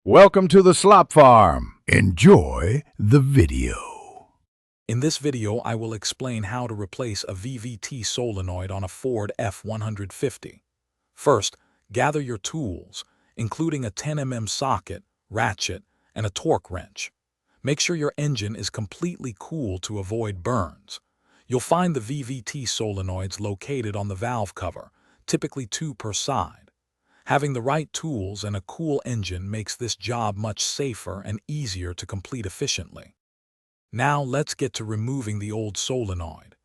Welcome to the Slop Farm. Enjoy the video. In this video, I will explain how to replace a VVT solenoid on a Ford F150. First, gather your tools, including a 10 mm socket, ratchet, and a torque wrench. Make sure your engine is completely cool to avoid burns. You'll find the VVT solenoids located on the valve cover, typically 2 per side. Having the right tools and a cool engine makes this job much safer and easier to complete efficiently. Now let's get to removing the old solenoid.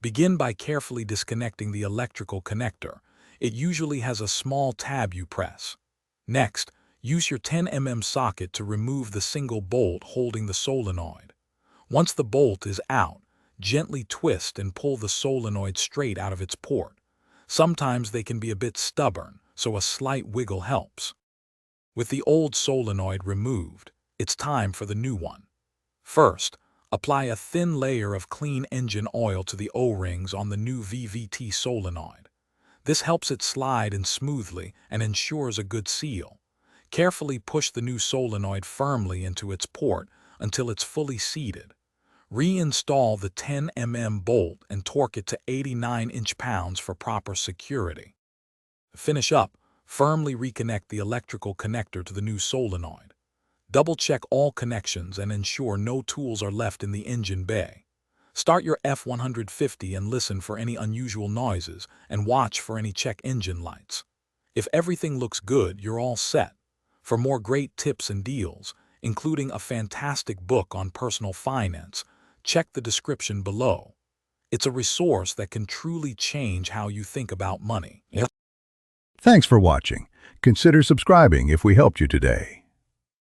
Begin by carefully disconnecting the electrical connector. It usually has a small tab you press. Next, use your 10 mm socket to remove the single bolt holding the solenoid. Once the bolt is out, gently twist and pull the solenoid straight out of its port. Sometimes they can be a bit stubborn, so a slight wiggle helps. With the old solenoid removed, it's time for the new one. First, apply a thin layer of clean engine oil to the O-rings on the new VVT solenoid. This helps it slide in smoothly and ensures a good seal. Carefully push the new solenoid firmly into its port until it's fully seated. Reinstall the 10 mm bolt and torque it to 89 inch-pounds for proper security. Finish up, firmly reconnect the electrical connector to the new solenoid. Double-check all connections and ensure no tools are left in the engine bay. Start your F150 and listen for any unusual noises and watch for any check engine lights. If everything looks good, you're all set. For more great tips and deals, including a fantastic book on personal finance, check the description below. It's a resource that can truly change how you think about money. Thanks for watching. Consider subscribing if we helped you today.